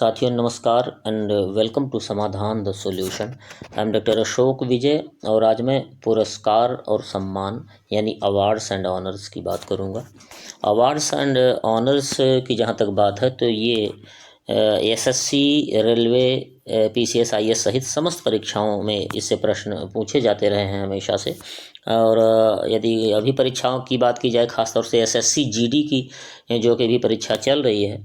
साथियों नमस्कार and welcome to Samadhan the solution. I am doctor Ashok Vijay और आज मैं पुरस्कार और सम्मान यानी अवार्ड्स एंड ऑनर्स की बात करूंगा। अवार्ड्स एंड ऑनर्स की जहां तक बात है तो ये एसएससी, रेलवे, पीसीएस, आईएएस सहित समस्त परीक्षाओं में इससे प्रश्न पूछे जाते रहे हैं हमेशा से। और यदि अभी परीक्षाओं की बात की जाए, खासतौर से एसएससी जीडी की जो कि भी परीक्षा चल रही है,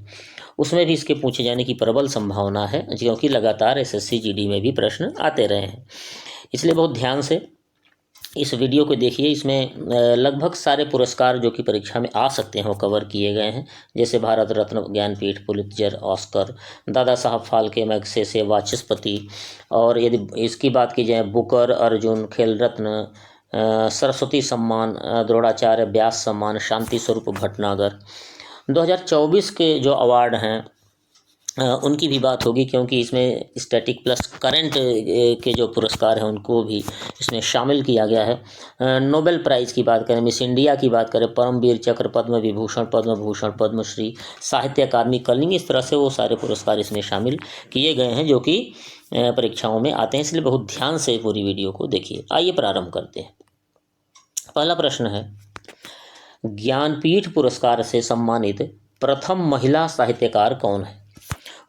उसमें भी इसके पूछे जाने की प्रबल संभावना है, क्योंकि लगातार एसएससी जीडी में भी प्रश्न आते रहे हैं। इसलिए बहुत ध्यान से इस वीडियो को देखिए। इसमें लगभग सारे पुरस्कार जो कि परीक्षा में आ सकते हैं वो कवर किए गए हैं, जैसे Bharat Ratna, Jnanpith, Pulitzer, Oscar, Dada Saheb Phalke, Magsaysay, वाचस्पति। और यदि इसकी बात की जाए, बुकर, अर्जुन, खेल रत्न, सरस्वती सम्मान, द्रोणाचार्य व्यास सम्मान, शांति स्वरूप भटनागर। 2024 के जो अवार्ड हैं उनकी भी बात होगी, क्योंकि इसमें स्टैटिक प्लस करंट के जो पुरस्कार हैं उनको भी इसमें शामिल किया गया है। नोबेल प्राइज़ की बात करें, मिस इंडिया की बात करें, परमवीर चक्र, पद्म विभूषण, पद्म भूषण, पद्मश्री, साहित्य अकादमी, कलिंग, इस तरह से वो सारे पुरस्कार इसमें शामिल किए गए हैं जो कि परीक्षाओं में आते हैं। इसलिए बहुत ध्यान से पूरी वीडियो को देखिए। आइए प्रारंभ करते हैं। पहला प्रश्न है, ज्ञानपीठ पुरस्कार से सम्मानित प्रथम महिला साहित्यकार कौन है?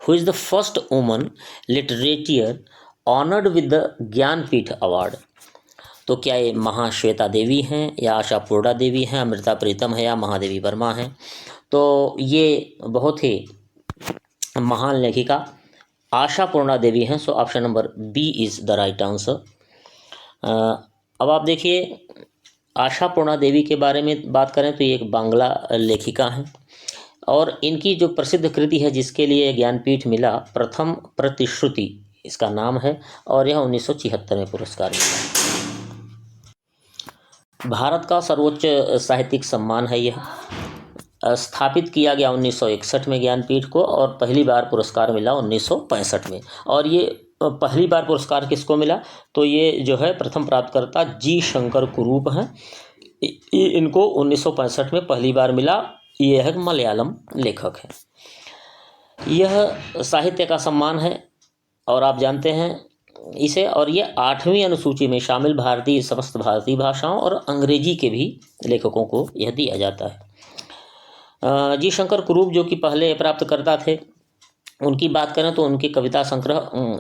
Who is the first woman literature honoured with the Jnanpith award? तो क्या ये महाश्वेता देवी हैं, या आशापूर्णा देवी हैं, अमृता प्रीतम है, या महादेवी वर्मा हैं? तो ये बहुत ही महान लेखिका आशापूर्णा देवी हैं। So option number B is the right answer. अब आप देखिए, आशापूर्णा देवी के बारे में बात करें तो ये एक बांग्ला लेखिका हैं, और इनकी जो प्रसिद्ध कृति है जिसके लिए ज्ञानपीठ मिला, प्रथम प्रतिश्रुति इसका नाम है, और यह 1976 में पुरस्कार मिला। भारत का सर्वोच्च साहित्यिक सम्मान है यह। स्थापित किया गया 1961 में ज्ञानपीठ को, और पहली बार पुरस्कार मिला 1965 में। और ये पहली बार पुरस्कार किसको मिला? तो ये जो है प्रथम प्राप्तकर्ता जी शंकर कुरूप हैं। इनको 1965 में पहली बार मिला। ये है मलयालम लेखक है। यह साहित्य का सम्मान है और आप जानते हैं इसे, और ये 8वीं अनुसूची में शामिल भारतीय, समस्त भारतीय भाषाओं और अंग्रेजी के भी लेखकों को यह दिया जाता है। जी शंकर कुरूप जो कि पहले प्राप्तकर्ता थे, उनकी बात करें तो उनकी कविता संग्रह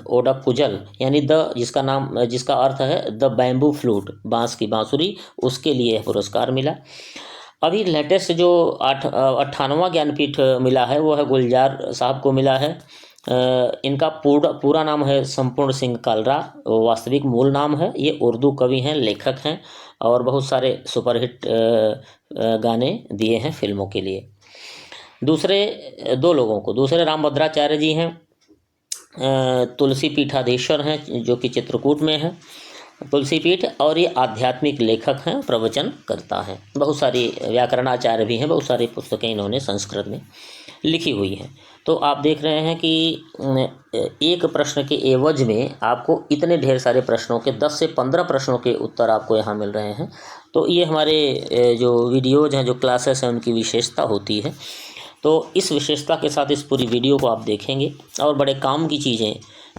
ओडक्कुजल, यानी जिसका अर्थ है द बैम्बू फ्लूट, बांस की बांसुरी, उसके लिए पुरस्कार मिला। अभी लेटेस्ट जो 98वां ज्ञानपीठ मिला है वो है गुलजार साहब को मिला है। इनका पूरा नाम है संपूर्ण सिंह कालरा, वास्तविक मूल नाम है। ये उर्दू कवि हैं, लेखक हैं, और बहुत सारे सुपरहिट गाने दिए हैं फिल्मों के लिए। दूसरे रामभद्राचार्य जी हैं, तुलसी पीठाधीश्वर हैं जो कि चित्रकूट में है तुलसी पीठ, और ये आध्यात्मिक लेखक हैं, प्रवचन करता हैं। बहुत सारी व्याकरणाचार्य भी हैं, बहुत सारी पुस्तकें इन्होंने संस्कृत में लिखी हुई हैं। तो आप देख रहे हैं कि एक प्रश्न के एवज में आपको इतने ढेर सारे प्रश्नों के 10 से 15 प्रश्नों के उत्तर आपको यहाँ मिल रहे हैं। तो ये हमारे जो वीडियोज़ हैं, जो क्लासेस हैं, उनकी विशेषता होती है। तो इस विशेषता के साथ इस पूरी वीडियो को आप देखेंगे और बड़े काम की चीज़ें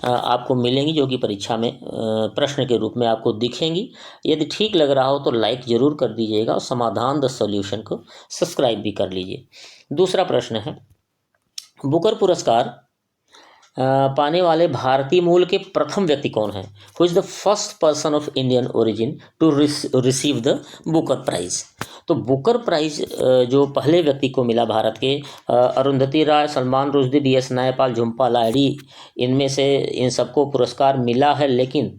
आपको मिलेंगी जो कि परीक्षा में प्रश्न के रूप में आपको दिखेंगी। यदि ठीक लग रहा हो तो लाइक ज़रूर कर दीजिएगा, और समाधान द सॉल्यूशन को सब्सक्राइब भी कर लीजिए। दूसरा प्रश्न है, बुकर पुरस्कार पाने वाले भारतीय मूल के प्रथम व्यक्ति कौन है? Who is the first person of Indian origin to receive the Booker prize? तो बुकर प्राइज़ जो पहले व्यक्ति को मिला भारत के, अरुंधति राय, सलमान रुश्दी, बीएस नायपाल, झुम्पा लाहिड़ी, इनमें से इन सबको पुरस्कार मिला है, लेकिन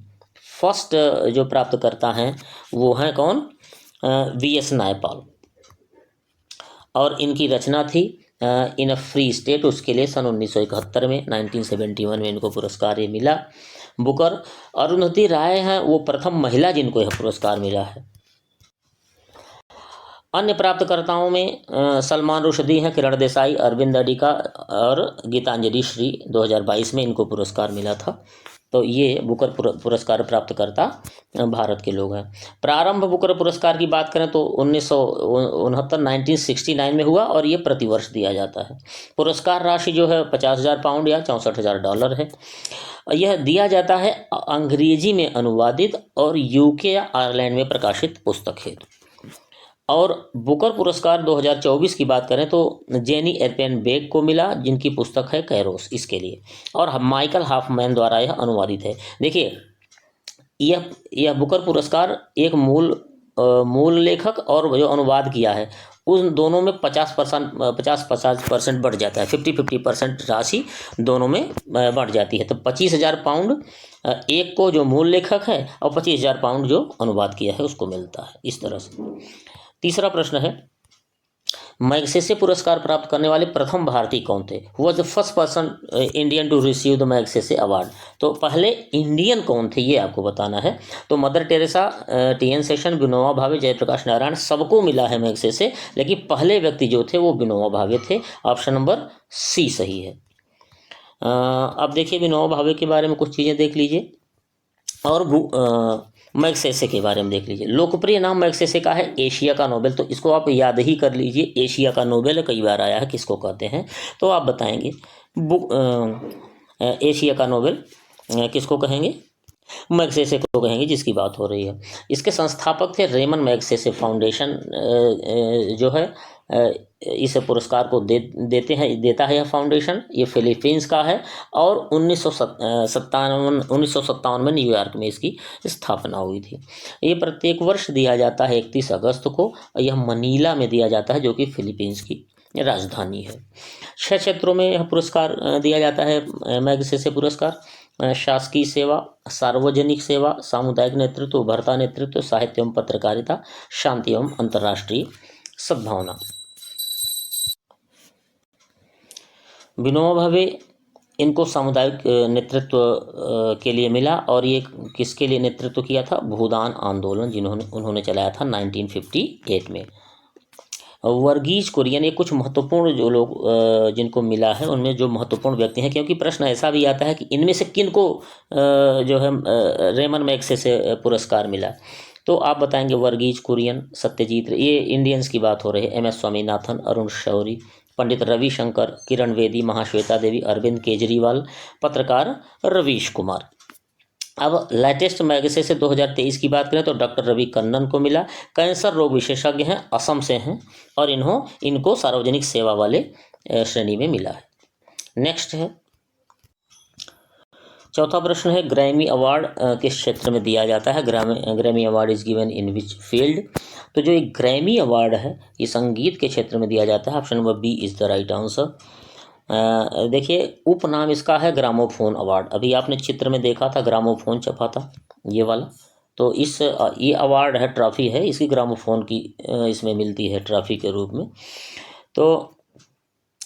फर्स्ट जो प्राप्तकर्ता हैं वो हैं कौन? बीएस नायपाल। और इनकी रचना थी इन अ फ्री स्टेट, उसके लिए सन 1971 में 1971 में इनको पुरस्कार ये मिला, बुकर। अरुंधति राय हैं वो प्रथम महिला जिनको यह पुरस्कार मिला है। अन्य प्राप्तकर्ताओं में सलमान रुश्दी हैं, किरण देसाई, अरविंद अडिका और गीतांजलि श्री 2022 में इनको पुरस्कार मिला था। तो ये बुकर पुरस्कार प्राप्तकर्ता भारत के लोग हैं। प्रारंभ बुकर पुरस्कार की बात करें तो 1969 में हुआ और ये प्रतिवर्ष दिया जाता है। पुरस्कार राशि जो है 50,000 पाउंड या $64,000 है। यह दिया जाता है अंग्रेजी में अनुवादित और यूके या आयरलैंड में प्रकाशित पुस्तक हेतु। और बुकर पुरस्कार 2024 की बात करें तो जेनी एरपेन बेग को मिला, जिनकी पुस्तक है कैरोस, इसके लिए, और माइकल हाफमैन द्वारा यह अनुवादित है। देखिए, यह बुकर पुरस्कार एक मूल लेखक और जो अनुवाद किया है उन दोनों में 50% बढ़ जाता है, 50% राशि दोनों में बढ़ जाती है। तो 25,000 पाउंड एक को जो मूल लेखक है और 25,000 पाउंड जो अनुवाद किया है उसको मिलता है, इस तरह से। तीसरा प्रश्न है, मैग्सेसे पुरस्कार प्राप्त करने वाले प्रथम भारतीय कौन थे? Who was the first person Indian to receive the Magsaysay award? तो पहले इंडियन कौन थे ये आपको बताना है। तो mother Teresa, TN. Seshan, Vinoba Bhave, Jayaprakash Narayan, सबको मिला है मैग्सेसे, लेकिन पहले व्यक्ति जो थे वो विनोबा भावे थे। ऑप्शन नंबर सी सही है। अब देखिए, विनोबा भावे के बारे में कुछ चीज़ें देख लीजिए और मैग्सेसे के बारे में देख लीजिए। लोकप्रिय नाम मैग्सेसे का है एशिया का नोबेल, तो इसको आप याद ही कर लीजिए। एशिया का नोबेल कई बार आया है, किसको कहते हैं तो आप बताएंगे। एशिया का नोबेल किसको कहेंगे? मैग्सेसे को कहेंगे, जिसकी बात हो रही है। इसके संस्थापक थे रेमन मैग्सेसे फाउंडेशन जो है इस पुरस्कार को देता है यह फाउंडेशन। ये फिलीपींस का है और 1957 में न्यूयॉर्क में इसकी स्थापना हुई थी। ये प्रत्येक वर्ष दिया जाता है 31 अगस्त को। यह मनीला में दिया जाता है, जो कि फिलीपींस की राजधानी है। 6 क्षेत्रों में यह पुरस्कार दिया जाता है मैग्सेसे पुरस्कार: शासकीय सेवा, सार्वजनिक सेवा, सामुदायिक नेतृत्व, उभरता नेतृत्व, साहित्य एवं पत्रकारिता, शांति एवं अंतर्राष्ट्रीय सद्भावना। विनोबा भावे इनको सामुदायिक नेतृत्व के लिए मिला, और ये किसके लिए नेतृत्व किया था? भूदान आंदोलन उन्होंने चलाया था 1958 में। वर्गीज कुरियन, ये कुछ महत्वपूर्ण जो लोग जिनको मिला है उनमें जो महत्वपूर्ण व्यक्ति हैं, क्योंकि प्रश्न ऐसा भी आता है कि इनमें से किन को जो है रेमन मैग्सेसे पुरस्कार मिला, तो आप बताएंगे वर्गीज कुरियन, सत्यजीत, ये इंडियंस की बात हो रही है, MS स्वामीनाथन, अरुण शौरी, पंडित रविशंकर, किरण बेदी, महाश्वेता देवी, अरविंद केजरीवाल, पत्रकार रवीश कुमार। अब लेटेस्ट मैग्सेसे 2023 की बात करें तो डॉक्टर रवि कन्नन को मिला। कैंसर रोग विशेषज्ञ हैं, असम से हैं, और इनको सार्वजनिक सेवा वाले श्रेणी में मिला है। नेक्स्ट है, चौथा प्रश्न है, ग्रैमी अवार्ड किस क्षेत्र में दिया जाता है? Grammy award is given in which field? तो जो एक ग्रैमी अवार्ड है ये संगीत के क्षेत्र में दिया जाता है। Option number B is the right answer. देखिए, उपनाम इसका है ग्रामोफोन अवार्ड। अभी आपने चित्र में देखा था ग्रामोफोन छपा था ये वाला, तो ये अवार्ड है, ट्रॉफी है, इसकी ग्रामोफोन की इसमें मिलती है ट्रॉफी के रूप में, तो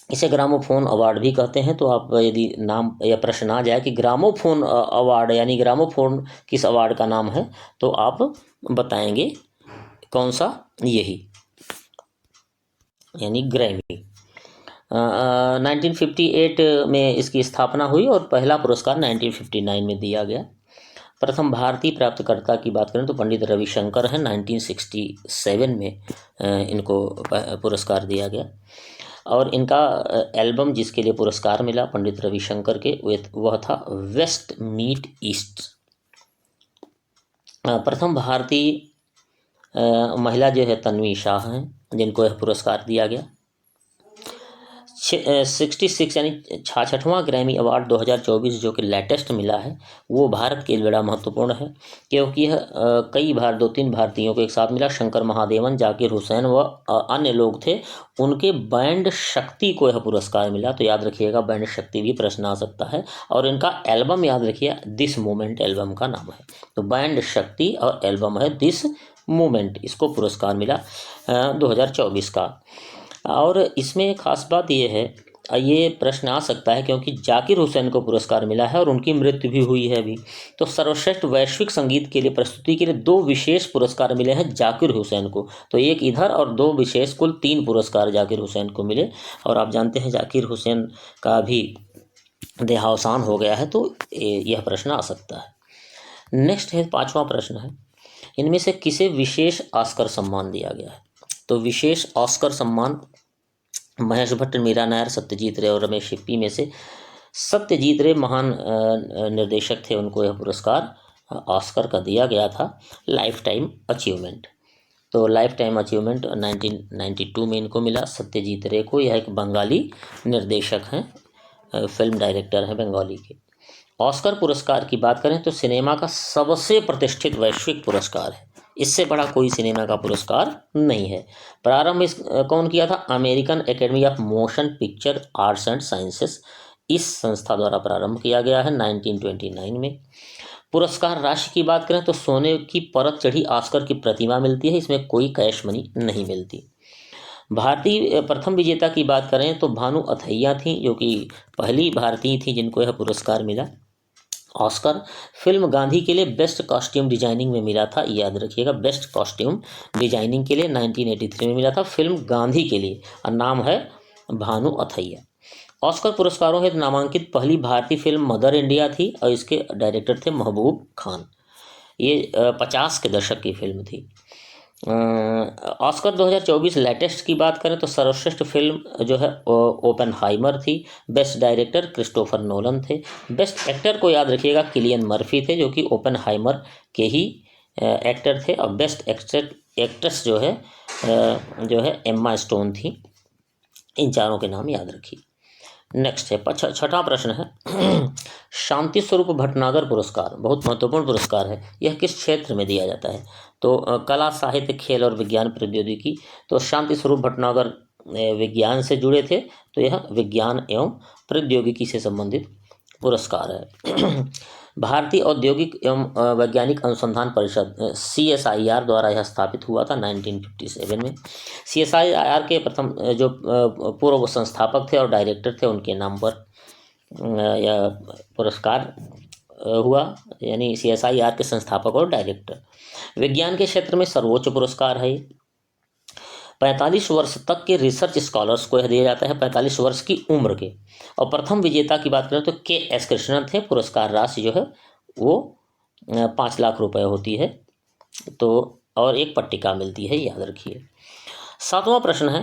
इसे ग्रामोफोन अवार्ड भी कहते हैं। तो आप यदि नाम या प्रश्न आ जाए कि ग्रामोफोन अवार्ड यानी ग्रामोफोन किस अवार्ड का नाम है, तो आप बताएंगे कौन सा? यही, यानी ग्रैमी। 1958 में इसकी स्थापना हुई और पहला पुरस्कार 1959 में दिया गया। प्रथम भारतीय प्राप्तकर्ता की बात करें तो पंडित रविशंकर हैं, 1967 में इनको पुरस्कार दिया गया। और इनका एल्बम जिसके लिए पुरस्कार मिला पंडित रविशंकर के, वह था वेस्ट मीट ईस्ट। प्रथम भारतीय महिला जो है तन्वी शाह हैं, जिनको यह पुरस्कार दिया गया। 66 यानी 66वां ग्रैमी अवार्ड 2024 जो कि लेटेस्ट मिला है, वो भारत के लिए बड़ा महत्वपूर्ण है, क्योंकि यह कई 2-3 भारतीयों को एक साथ मिला। शंकर महादेवन, जाकिर हुसैन व अन्य लोग थे, उनके बैंड शक्ति को यह पुरस्कार मिला। तो याद रखिएगा, बैंड शक्ति भी प्रश्न आ सकता है। और इनका एल्बम याद रखिए, दिस मोमेंट एल्बम का नाम है। तो बैंड शक्ति और एल्बम है दिस मोमेंट, इसको पुरस्कार मिला 2024 का। और इसमें खास बात यह है, ये प्रश्न आ सकता है क्योंकि जाकिर हुसैन को पुरस्कार मिला है और उनकी मृत्यु भी हुई है अभी। तो सर्वश्रेष्ठ वैश्विक संगीत के लिए प्रस्तुति के लिए 2 विशेष पुरस्कार मिले हैं जाकिर हुसैन को। तो एक इधर और 2 विशेष, कुल 3 पुरस्कार जाकिर हुसैन को मिले। और आप जानते हैं जाकिर हुसैन का भी देहावसान हो गया है, तो यह प्रश्न आ सकता है। नेक्स्ट है 5वां प्रश्न है, इनमें से किसे विशेष ऑस्कर सम्मान दिया गया है? तो विशेष ऑस्कर सम्मान महेश भट्ट, मीरा नायर, सत्यजीत रे और रमेश सिप्पी में से सत्यजीत रे महान निर्देशक थे, उनको यह पुरस्कार ऑस्कर का दिया गया था, लाइफ टाइम अचीवमेंट। तो लाइफ टाइम अचीवमेंट 1992 में इनको मिला। सत्यजीत रे को, यह एक बंगाली निर्देशक हैं, फिल्म डायरेक्टर हैं बंगाली के। ऑस्कर पुरस्कार की बात करें तो सिनेमा का सबसे प्रतिष्ठित वैश्विक पुरस्कार है, इससे बड़ा कोई सिनेमा का पुरस्कार नहीं है। प्रारंभ इस कौन किया था? American academy of motion picture arts and sciences, इस संस्था द्वारा प्रारंभ किया गया है 1929 में। पुरस्कार राशि की बात करें तो सोने की परत चढ़ी ऑस्कर की प्रतिमा मिलती है, इसमें कोई कैश मनी नहीं मिलती। भारतीय प्रथम विजेता की बात करें तो भानु अथैया थी, जो कि पहली भारतीय थी जिनको यह पुरस्कार मिला। ऑस्कर फिल्म गांधी के लिए बेस्ट कॉस्ट्यूम डिजाइनिंग में मिला था, याद रखिएगा, बेस्ट कॉस्ट्यूम डिजाइनिंग के लिए 1983 में मिला था फिल्म गांधी के लिए, और नाम है भानु अथैया। ऑस्कर पुरस्कारों हेतु नामांकित पहली भारतीय फिल्म मदर इंडिया थी और इसके डायरेक्टर थे महबूब खान। ये 50 के दशक की फिल्म थी। ऑस्कर 2024 लेटेस्ट की बात करें तो सर्वश्रेष्ठ फिल्म जो है ओपेनहाइमर थी। बेस्ट डायरेक्टर क्रिस्टोफर नोलन थे। बेस्ट एक्टर को याद रखिएगा किलियन मर्फी थे, जो कि ओपेनहाइमर के ही एक्टर थे। और बेस्ट एक्ट्रेस जो है एम्मा स्टोन थी। इन चारों के नाम याद रखिए। नेक्स्ट है छठा प्रश्न है शांति स्वरूप भटनागर पुरस्कार, बहुत महत्वपूर्ण पुरस्कार है, यह किस क्षेत्र में दिया जाता है? तो कला, साहित्य, खेल और विज्ञान प्रौद्योगिकी। तो शांति स्वरूप भटनागर विज्ञान से जुड़े थे, तो यह विज्ञान एवं प्रौद्योगिकी से संबंधित पुरस्कार है। भारतीय औद्योगिक एवं वैज्ञानिक अनुसंधान परिषद CSIR द्वारा यह स्थापित हुआ था 1957 में। CSIR के प्रथम जो पूर्व संस्थापक थे और डायरेक्टर थे, उनके नाम पर यह पुरस्कार हुआ, यानी CSIR के संस्थापक और डायरेक्टर। विज्ञान के क्षेत्र में सर्वोच्च पुरस्कार है। 45 वर्ष तक के रिसर्च स्कॉलर्स को यह दिया जाता है, 45 वर्ष की उम्र के। और प्रथम विजेता की बात करें तो KS कृष्णन थे। पुरस्कार राशि जो है वो 5 लाख रुपए होती है, तो और एक पट्टिका मिलती है, याद रखिए। 7वां प्रश्न है,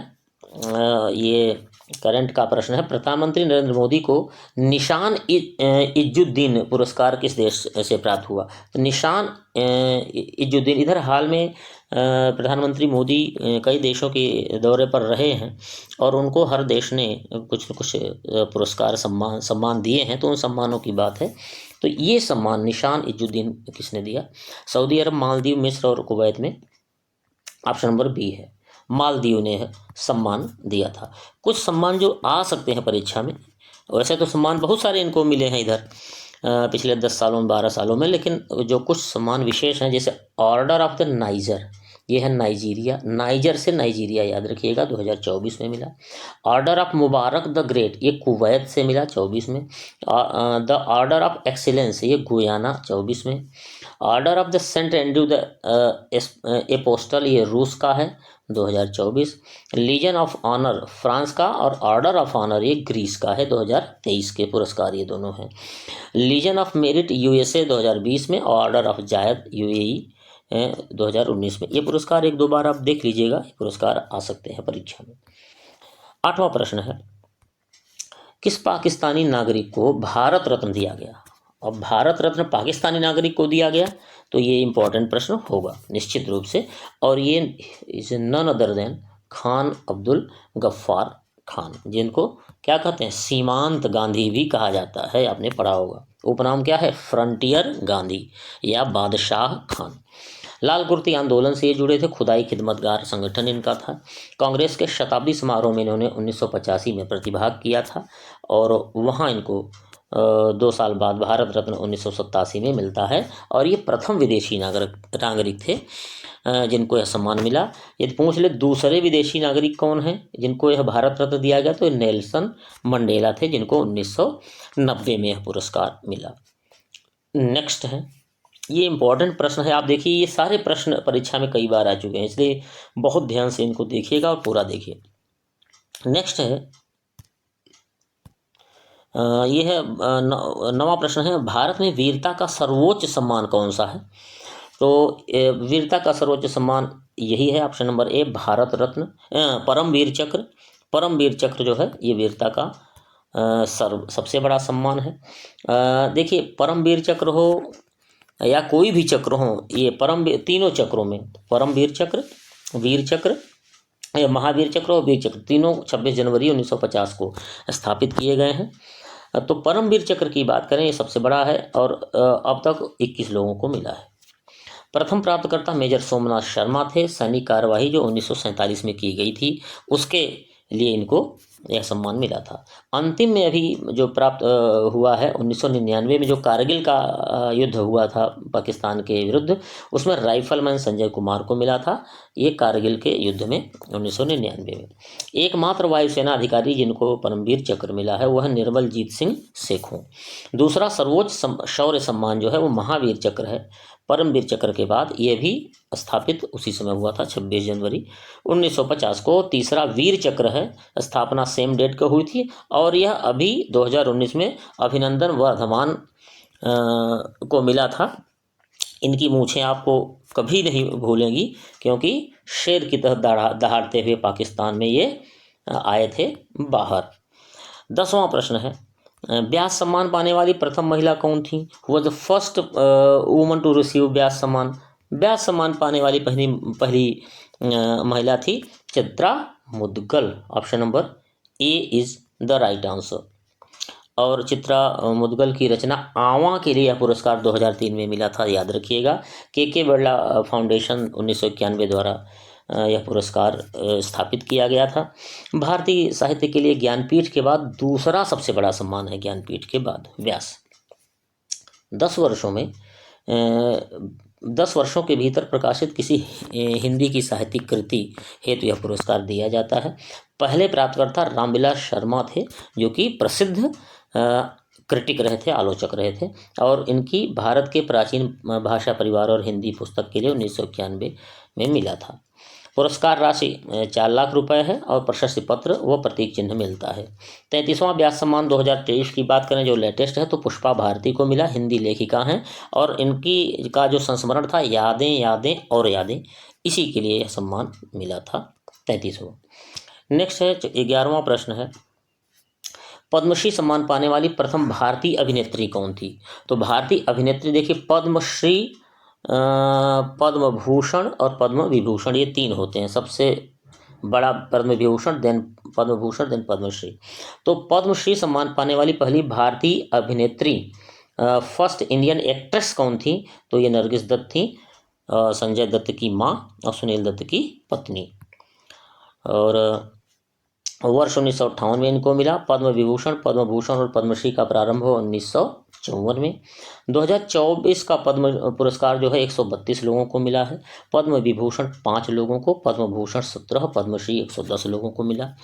ये करंट का प्रश्न है, प्रधानमंत्री नरेंद्र मोदी को निशान इज्जुद्दीन पुरस्कार किस देश से प्राप्त हुआ? तो निशान इज्जुद्दीन, इधर हाल में प्रधानमंत्री मोदी कई देशों के दौरे पर रहे हैं और उनको हर देश ने कुछ न कुछ पुरस्कार सम्मान दिए हैं, तो उन सम्मानों की बात है। तो ये सम्मान निशान इज्जुद्दीन किसने दिया? सऊदी अरब, मालदीव, मिस्र और कुवैत में। ऑप्शन नंबर बी है, मालदीव ने सम्मान दिया था। कुछ सम्मान जो आ सकते हैं परीक्षा में, वैसे तो सम्मान बहुत सारे इनको मिले हैं इधर पिछले 10 सालों में, 12 सालों में, लेकिन जो कुछ सम्मान विशेष हैं, जैसे ऑर्डर ऑफ द नाइजर, ये है नाइजीरिया, नाइजर से नाइजीरिया, याद रखिएगा, 2024 में मिला। Order of Mubarak the great, ये कुवैत से मिला 24 में। द ऑर्डर ऑफ एक्सीलेंस, ये गुयाना 24 में। Order of the Saint Andrew the apostle, ये रूस का है 2024। लीजन ऑफ ऑनर फ्रांस का, और ऑर्डर ऑफ ऑनर ये ग्रीस का है 2023 के पुरस्कार, ये दोनों हैं। लीजन ऑफ मेरिट USA 2020 में, और ऑर्डर ऑफ जायद UAE 2019 में। ये पुरस्कार एक दो बार आप देख लीजिएगा, ये पुरस्कार आ सकते हैं परीक्षा में। 8वां प्रश्न है, किस पाकिस्तानी नागरिक को भारत रत्न दिया गया? और भारत रत्न पाकिस्तानी नागरिक को दिया गया, तो ये इंपॉर्टेंट प्रश्न होगा निश्चित रूप से, और ये is none other than Khan Abdul Ghaffar Khan, जिनको क्या कहते हैं, सीमांत गांधी भी कहा जाता है, आपने पढ़ा होगा। उपनाम क्या है? फ्रंटियर गांधी या बादशाह खान। लाल कुर्ती आंदोलन से ये जुड़े थे, खुदाई खिदमतगार संगठन इनका था। कांग्रेस के शताब्दी समारोह में इन्होंने 1985 में प्रतिभाग किया था, और वहाँ इनको 2 साल बाद भारत रत्न 1987 में मिलता है, और ये प्रथम विदेशी नागरिक थे जिनको यह सम्मान मिला। यदि पूछ ले दूसरे विदेशी नागरिक कौन हैं जिनको यह भारत रत्न दिया गया, तो नेल्सन मंडेला थे, जिनको 1990 में यह पुरस्कार मिला। नेक्स्ट है, ये इंपॉर्टेंट प्रश्न है, आप देखिए ये सारे प्रश्न परीक्षा में कई बार आ चुके हैं, इसलिए बहुत ध्यान से इनको देखिएगा और पूरा देखिए। नेक्स्ट है, ये है नवा प्रश्न है, भारत में वीरता का सर्वोच्च सम्मान कौन सा है? तो वीरता का सर्वोच्च सम्मान यही है, ऑप्शन नंबर ए, भारत रत्न, परमवीर चक्र। परमवीर चक्र जो है ये वीरता का सबसे बड़ा सम्मान है। देखिए, परमवीर चक्र हो या कोई भी चक्र हो, ये तीनों चक्रों में, परमवीर चक्र, वीर चक्र, महावीर चक्र और वीर चक्र, तीनों 26 जनवरी 1950 को स्थापित किए गए हैं। तो परमवीर चक्र की बात करें, ये सबसे बड़ा है और अब तक 21 लोगों को मिला है। प्रथम प्राप्तकर्ता मेजर सोमनाथ शर्मा थे। सैनिक कार्यवाही जो 1947 में की गई थी उसके लिए इनको यह सम्मान मिला था। अंतिम में अभी जो प्राप्त हुआ है 1999 में, जो कारगिल का युद्ध हुआ था पाकिस्तान के विरुद्ध, उसमें राइफलमैन संजय कुमार को मिला था, ये कारगिल के युद्ध में 1999 में। एकमात्र वायुसेना अधिकारी जिनको परमवीर चक्र मिला है वह निर्मलजीत सिंह सेखों। दूसरा सर्वोच्च शौर्य सम्मान जो है वो महावीर चक्र है। परमवीर चक्र के बाद ये भी स्थापित उसी समय हुआ था, 26 जनवरी 1950 को। तीसरा वीर चक्र है, स्थापना सेम डेट को हुई थी और यह अभी 2019 में अभिनंदन वर्धमान को मिला था। इनकी मूछें आपको कभी नहीं भूलेंगी क्योंकि शेर की तरह दहाड़ते हुए पाकिस्तान में ये आए थे बाहर। 10वां प्रश्न है, व्यास सम्मान पाने वाली प्रथम महिला कौन थी? Was the first woman to receive Vyas Samman. Vyas Samman पाने वाली पहली महिला थी Chitra Mudgal. Option number A is the right answer. और चित्रा मुदगल की रचना आवा के लिए यह पुरस्कार 2003 में मिला था, याद रखिएगा। के बिरला फाउंडेशन 1991 द्वारा यह पुरस्कार स्थापित किया गया था। भारतीय साहित्य के लिए ज्ञानपीठ के बाद दूसरा सबसे बड़ा सम्मान है, ज्ञानपीठ के बाद व्यास। 10 वर्षों के भीतर प्रकाशित किसी हिंदी की साहित्यिक कृति हेतु यह पुरस्कार दिया जाता है। पहले प्राप्तकर्ता रामविलास शर्मा थे जो कि प्रसिद्ध क्रिटिक रहे थे, आलोचक रहे थे, और इनकी भारत के प्राचीन भाषा परिवार और हिंदी पुस्तक के लिए 1991 में मिला था। पुरस्कार राशि 4 लाख रुपए है और प्रशस्ति पत्र व प्रतीक चिन्ह मिलता है। 33वां व्यास सम्मान 2023 की बात करें जो लेटेस्ट है तो पुष्पा भारती को मिला, हिंदी लेखिका हैं, और इनकी का जो संस्मरण था यादें यादें और यादें, इसी के लिए यह सम्मान मिला था 33वां। नेक्स्ट है 11वां प्रश्न है, पद्मश्री सम्मान पाने वाली प्रथम भारतीय अभिनेत्री कौन थी? तो भारतीय अभिनेत्री देखिए, पद्मश्री, पद्म भूषण और पद्म विभूषण, ये 3 होते हैं। सबसे बड़ा पद्म विभूषण, देन पद्म भूषण, देन पद्मश्री। तो पद्मश्री सम्मान पाने वाली पहली भारतीय अभिनेत्री, फर्स्ट इंडियन एक्ट्रेस कौन थी? तो ये नरगिस दत्त थी, संजय दत्त की माँ और सुनील दत्त की पत्नी। और वर्ष 1958 में इनको मिला पद्म विभूषण, पद्म भूषण और पद्मश्री का प्रारंभ हो 1954 में। 2024 का पद्म पुरस्कार जो है 132 लोगों को मिला है, पद्म विभूषण 5 लोगों को, पद्म भूषण 17, पद्मश्री 110 लोगों को मिला।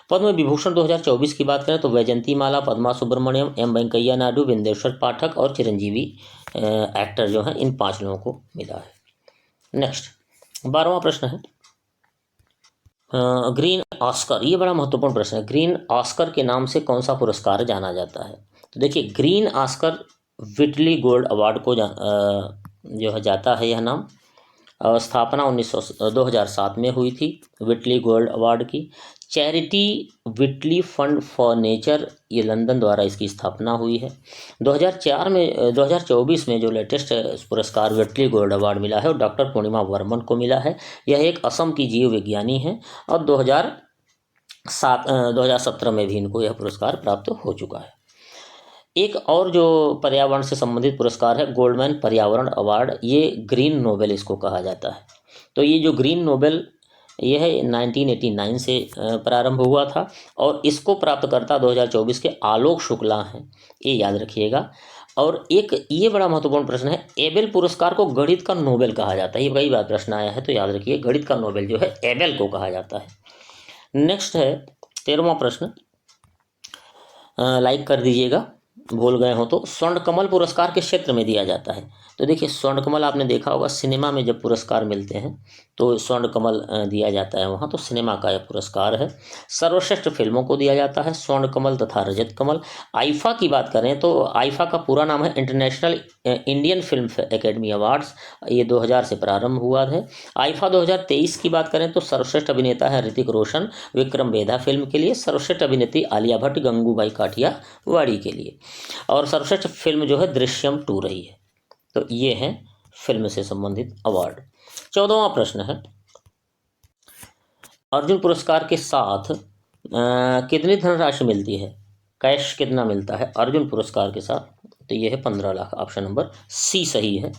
पद्म विभूषण 2024 की बात करें तो वैजंती माला, पद्मा सुब्रमण्यम, एम वेंकैया नायडू, विंदेश्वर पाठक और चिरंजीवी एक्टर जो हैं, इन 5 लोगों को मिला है। नेक्स्ट 12वां प्रश्न है, ग्रीन ऑस्कर, ये बड़ा महत्वपूर्ण प्रश्न है। ग्रीन ऑस्कर के नाम से कौन सा पुरस्कार जाना जाता है? तो देखिए, green Oscar Whitley gold award को जो है जाता है यह नाम। स्थापना 2007 में हुई थी व्हिटली गोल्ड अवार्ड की। Charity Whitley fund for nature, ये लंदन द्वारा इसकी स्थापना हुई है। 2024 में जो लेटेस्ट पुरस्कार व्हिटली गोल्ड अवार्ड मिला है वो डॉक्टर पूर्णिमा वर्मन को मिला है। यह एक असम की जीव विज्ञानी है और 2017 में भी इनको यह पुरस्कार प्राप्त हो चुका है। एक और जो पर्यावरण से संबंधित पुरस्कार है गोल्डमैन पर्यावरण अवार्ड, ये ग्रीन नोबेल इसको कहा जाता है। तो ये जो ग्रीन नोबेल ये है 1989 से प्रारंभ हुआ था और इसको प्राप्तकर्ता 2024 के आलोक शुक्ला हैं, ये याद रखिएगा। और एक ये बड़ा महत्वपूर्ण प्रश्न है, एबेल पुरस्कार को गणित का नोबेल कहा जाता है। ये कई बार प्रश्न आया है तो याद रखिए, गणित का नोबेल जो है एबेल को कहा जाता है। नेक्स्ट है 13वां प्रश्न, लाइक कर दीजिएगा भूल गए हो तो स्वर्ण कमल पुरस्कार किस क्षेत्र में दिया जाता है? तो देखिए, स्वर्ण कमल आपने देखा होगा सिनेमा में जब पुरस्कार मिलते हैं तो स्वर्ण कमल दिया जाता है वहाँ, तो सिनेमा का यह पुरस्कार है। सर्वश्रेष्ठ फिल्मों को दिया जाता है स्वर्ण कमल तथा रजत कमल। आईफा की बात करें तो आईफा का पूरा नाम है international Indian film academy awards. ये 2000 से प्रारंभ हुआ है। आईफा 2023 की बात करें तो सर्वश्रेष्ठ अभिनेता है ऋतिक रोशन विक्रम वेधा फिल्म के लिए, सर्वश्रेष्ठ अभिनेत्री आलिया भट्ट गंगूबाई काठियावाड़ी के लिए, और सर्वश्रेष्ठ फिल्म जो है दृश्यम 2 रही है। तो ये है फिल्म से संबंधित अवार्ड। 14वां प्रश्न है, अर्जुन पुरस्कार के साथ कितनी धनराशि मिलती है? कैश कितना मिलता है अर्जुन पुरस्कार के साथ? तो ये है 15 लाख। ऑप्शन नंबर सी सही है,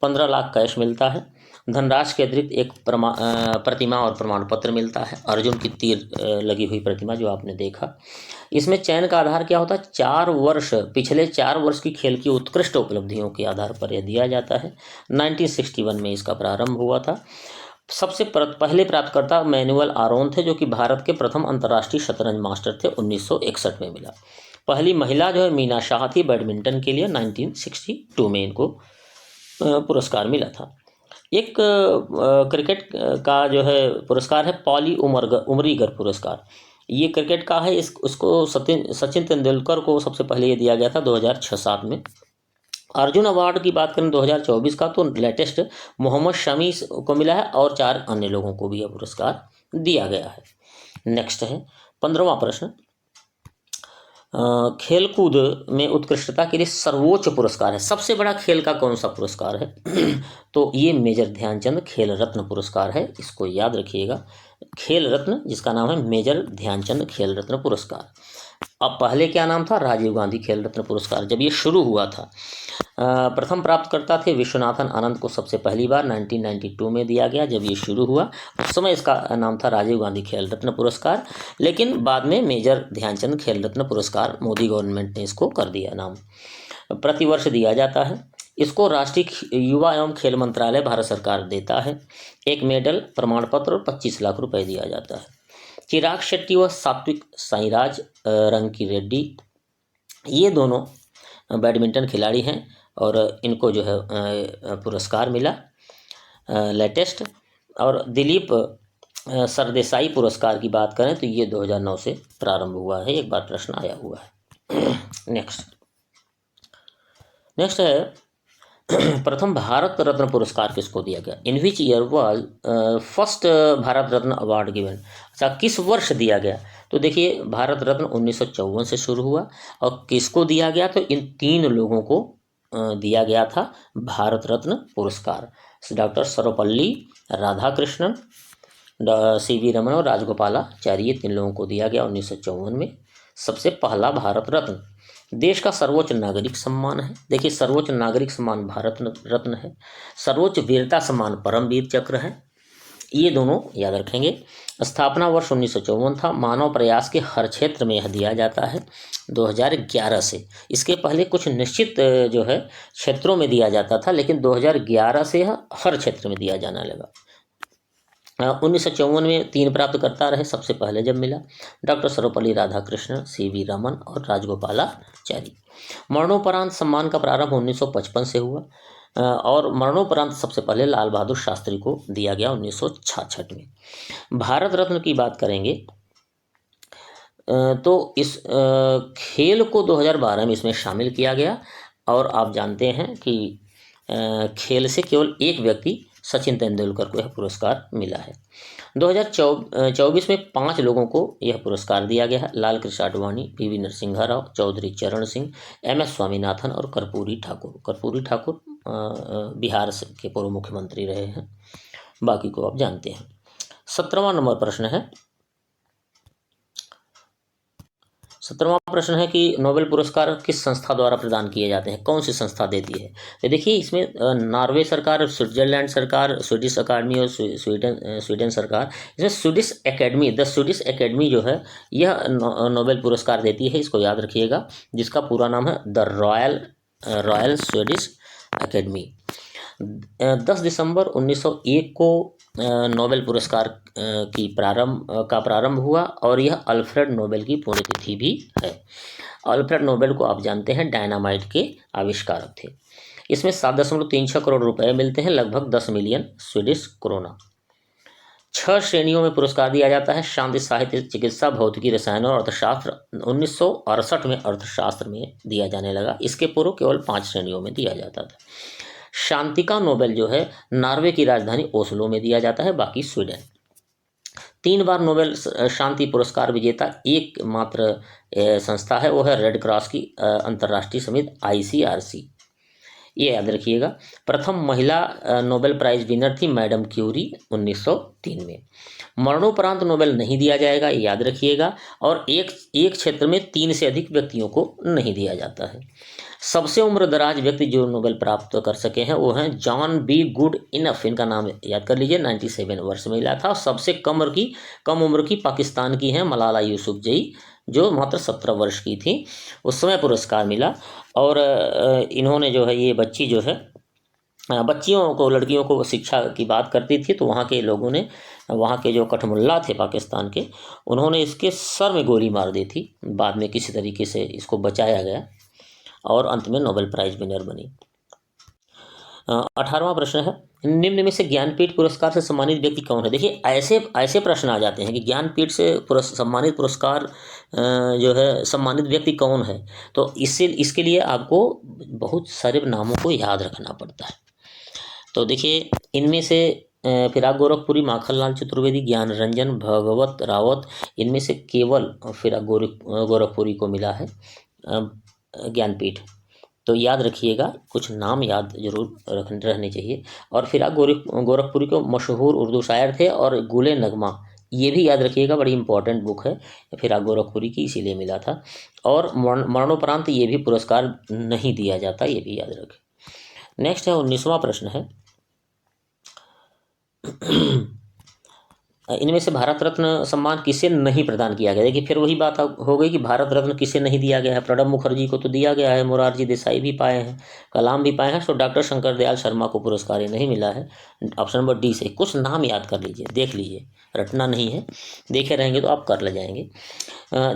15 लाख कैश मिलता है। धनराशि के अतिरिक्त एक प्रतिमा और प्रमाण पत्र मिलता है, अर्जुन की तीर लगी हुई प्रतिमा जो आपने देखा। इसमें चयन का आधार क्या होता है? 4 वर्ष, पिछले 4 वर्ष की खेल की उत्कृष्ट उपलब्धियों के आधार पर यह दिया जाता है। 1961 में इसका प्रारंभ हुआ था। सबसे पहले प्राप्तकर्ता मैनुअल आरोन थे जो कि भारत के प्रथम अंतर्राष्ट्रीय शतरंज मास्टर थे, 1961 में मिला। पहली महिला जो है मीना शाह थी बैडमिंटन के लिए, 1962 में इनको पुरस्कार मिला था। एक क्रिकेट का जो है पुरस्कार है पॉली उमरीगर पुरस्कार। ये क्रिकेट का है, उसको सचिन तेंदुलकर को सबसे पहले ये दिया गया था 2006-07 में। अर्जुन अवार्ड की बात करें 2024 का तो लेटेस्ट मोहम्मद शमी को मिला है और 4 अन्य लोगों को भी यह पुरस्कार दिया गया है। नेक्स्ट है 15वां प्रश्न, खेलकूद में उत्कृष्टता के लिए सर्वोच्च पुरस्कार है, सबसे बड़ा खेल का कौन सा पुरस्कार है? तो ये मेजर ध्यानचंद खेल रत्न पुरस्कार है, इसको याद रखिएगा। खेल रत्न, जिसका नाम है मेजर ध्यानचंद खेल रत्न पुरस्कार। अब पहले क्या नाम था? राजीव गांधी खेल रत्न पुरस्कार। जब ये शुरू हुआ था प्रथम प्राप्तकर्ता थे विश्वनाथन आनंद को सबसे पहली बार 1992 में दिया गया। जब ये शुरू हुआ उस समय इसका नाम था राजीव गांधी खेल रत्न पुरस्कार, लेकिन बाद में मेजर ध्यानचंद खेल रत्न पुरस्कार मोदी गवर्नमेंट ने इसको कर दिया नाम। प्रतिवर्ष दिया जाता है इसको, राष्ट्रीय युवा एवं खेल मंत्रालय भारत सरकार देता है। एक मेडल, प्रमाण पत्र और 25 लाख रुपए दिया जाता है। चिराग शेट्टी व सात्विक साईराज रंकी रेड्डी, ये दोनों बैडमिंटन खिलाड़ी हैं और इनको जो है पुरस्कार मिला लेटेस्ट। और दिलीप सरदेसाई पुरस्कार की बात करें तो ये 2009 से प्रारंभ हुआ है, एक बार प्रश्न आया हुआ है। नेक्स्ट है प्रथम भारत रत्न पुरस्कार किसको दिया गया? In which year was first Bharat Ratna award given? अच्छा, किस वर्ष दिया गया? तो देखिए, भारत रत्न 1954 से शुरू हुआ और किसको दिया गया? तो इन 3 लोगों को दिया गया था भारत रत्न पुरस्कार। डॉक्टर सर्वपल्ली राधाकृष्णन, सीवी रमन और राजगोपालाचारी, ये 3 लोगों को दिया गया 1954 में। सबसे पहला भारत रत्न देश का सर्वोच्च नागरिक सम्मान है। देखिए, सर्वोच्च नागरिक सम्मान भारत रत्न है। सर्वोच्च वीरता सम्मान परमवीर चक्र है, ये दोनों याद रखेंगे। स्थापना वर्ष 1954 था। मानव प्रयास के हर क्षेत्र में यह दिया जाता है 2011 से। इसके पहले कुछ निश्चित जो है क्षेत्रों में दिया जाता था, लेकिन 2011 से यह हर क्षेत्र में दिया जाने लगा। 1954 में 3 प्राप्तकर्ता रहे सबसे पहले जब मिला, डॉक्टर सर्वपल्ली राधाकृष्णन, सीवी रमन और राजगोपालाचारी। मरणोपरांत सम्मान का प्रारंभ 1955 से हुआ और मरणोपरांत सबसे पहले लाल बहादुर शास्त्री को दिया गया 1966 में। भारत रत्न की बात करेंगे तो इस खेल को 2012 में इसमें शामिल किया गया और आप जानते हैं कि खेल से केवल एक व्यक्ति सचिन तेंदुलकर को यह पुरस्कार मिला है। 2024 में 5 लोगों को यह पुरस्कार दिया गया है। लाल कृष्ण आडवाणी, पीवी नरसिंहा राव, चौधरी चरण सिंह, MS स्वामीनाथन और कर्पूरी ठाकुर। कर्पूरी ठाकुर बिहार के पूर्व मुख्यमंत्री रहे हैं, बाकी को आप जानते हैं। 17वां नंबर प्रश्न है, 17वां प्रश्न है कि नोबेल पुरस्कार किस संस्था द्वारा प्रदान किए जाते हैं? कौन सी संस्था देती है? तो देखिए, इसमें नॉर्वे सरकार, स्विट्जरलैंड सरकार, स्वीडिश अकादमी और स्वीडन सरकार। इसमें Swedish academy, the Swedish academy जो है यह नोबेल पुरस्कार देती है, इसको याद रखिएगा, जिसका पूरा नाम है द रॉयल स्वीडिश एकेडमी। 10 दिसंबर 1901 को नोबेल पुरस्कार की प्रारंभ हुआ और यह अल्फ्रेड नोबेल की पुण्यतिथि भी है। अल्फ्रेड नोबेल को आप जानते हैं डायनामाइट के आविष्कारक थे। इसमें 7.36 करोड़ रुपए मिलते हैं, लगभग 10 मिलियन स्वीडिश क्रोना। 6 श्रेणियों में पुरस्कार दिया जाता है: शांति, साहित्य, चिकित्सा, भौतिकी, रसायन और अर्थशास्त्र। 1968 में अर्थशास्त्र में दिया जाने लगा। इसके पूर्व केवल 5 श्रेणियों में दिया जाता था। शांति का नोबेल जो है नॉर्वे की राजधानी ओस्लो में दिया जाता है, बाकी स्वीडन। 3 बार नोबेल शांति पुरस्कार विजेता एकमात्र संस्था है, वो है रेड क्रॉस की अंतर्राष्ट्रीय समिति ICRC। ये याद रखिएगा। प्रथम महिला नोबेल प्राइज विनर थी मैडम क्यूरी 1903 में। मरणोपरांत नोबेल नहीं दिया जाएगा, ये याद रखिएगा। और एक क्षेत्र में 3 से अधिक व्यक्तियों को नहीं दिया जाता है। सबसे उम्र दराज व्यक्ति जो नोबेल प्राप्त कर सके हैं वो हैं जॉन बी गुड इनफ, इनका नाम याद कर लीजिए, 97 वर्ष में मिला था। और सबसे कम उम्र की पाकिस्तान की हैं मलाला यूसुफजई, जो मात्र 17 वर्ष की थी, उस समय पुरस्कार मिला। और इन्होंने जो है, ये बच्ची जो है, बच्चियों को, लड़कियों को शिक्षा की बात करती थी, तो वहाँ के लोगों ने, वहाँ के जो कठमुल्ला थे पाकिस्तान के, उन्होंने इसके सर में गोली मार दी थी। बाद में किसी तरीके से इसको बचाया गया और अंत में नोबेल प्राइज विनर बनी। 18वां प्रश्न है, निम्न में से ज्ञानपीठ पुरस्कार से सम्मानित व्यक्ति कौन है? देखिए, ऐसे प्रश्न आ जाते हैं कि ज्ञानपीठ से सम्मानित पुरस्कार जो है सम्मानित व्यक्ति कौन है, तो इसके लिए आपको बहुत सारे नामों को याद रखना पड़ता है। तो देखिए, इनमें से फिराक गोरखपुरी, माखनलाल चतुर्वेदी, ज्ञान रंजन, भगवत रावत, इनमें से केवल फिराक गोरखपुरी को मिला है ज्ञानपीठ। तो याद रखिएगा, कुछ नाम याद जरूर रहने चाहिए। और फिराक गोरखपुरी को मशहूर उर्दू शायर थे। और गुले नगमा, ये भी याद रखिएगा, बड़ी इंपॉर्टेंट बुक है फिराक गोरखपुरी की, इसीलिए मिला था। और मरणोपरांत ये भी पुरस्कार नहीं दिया जाता, ये भी याद रखें। नेक्स्ट है 19वां प्रश्न है, इनमें से भारत रत्न सम्मान किसे नहीं प्रदान किया गया? देखिए, फिर वही बात हो गई कि भारत रत्न किसे नहीं दिया गया है। प्रणब मुखर्जी को तो दिया गया है, मोरारजी देसाई भी पाए हैं, कलाम भी पाए हैं। तो डॉक्टर शंकर दयाल शर्मा को पुरस्कार ये नहीं मिला है। ऑप्शन नंबर डी से कुछ नाम याद कर लीजिए, देख लीजिए, रटना नहीं है, देखे रहेंगे तो आप कर ले जाएंगे।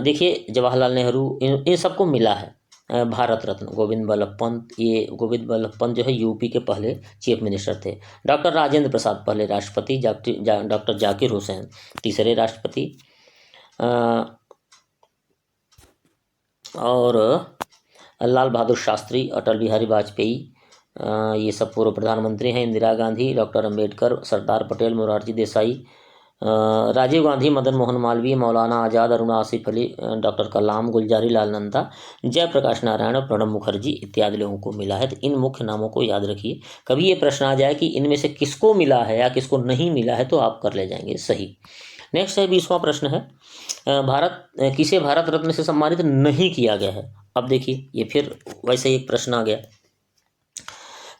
देखिए, जवाहरलाल नेहरू, इन सबको मिला है भारत रत्न। गोविंद बल्लभ पंत, ये गोविंद बल्लभ पंत जो है यूपी के पहले चीफ मिनिस्टर थे। डॉक्टर राजेंद्र प्रसाद पहले राष्ट्रपति, डॉक्टर जाकिर हुसैन तीसरे राष्ट्रपति, और लाल बहादुर शास्त्री, अटल बिहारी वाजपेयी, ये सब पूर्व प्रधानमंत्री हैं। इंदिरा गांधी, डॉक्टर अंबेडकर, सरदार पटेल, मोरारजी देसाई, राजीव गांधी, मदन मोहन मालवीय, मौलाना आज़ाद, अरुण आसिफ अली, डॉक्टर कलाम, गुलजारी लाल नंदा, जयप्रकाश नारायण और प्रणब मुखर्जी इत्यादि लोगों को मिला है। तो इन मुख्य नामों को याद रखिए। कभी ये प्रश्न आ जाए कि इनमें से किसको मिला है या किसको नहीं मिला है, तो आप कर ले जाएंगे सही। नेक्स्ट है 20वां प्रश्न है, किसे भारत रत्न से सम्मानित नहीं किया गया है? अब देखिए, ये फिर वैसे एक प्रश्न आ गया।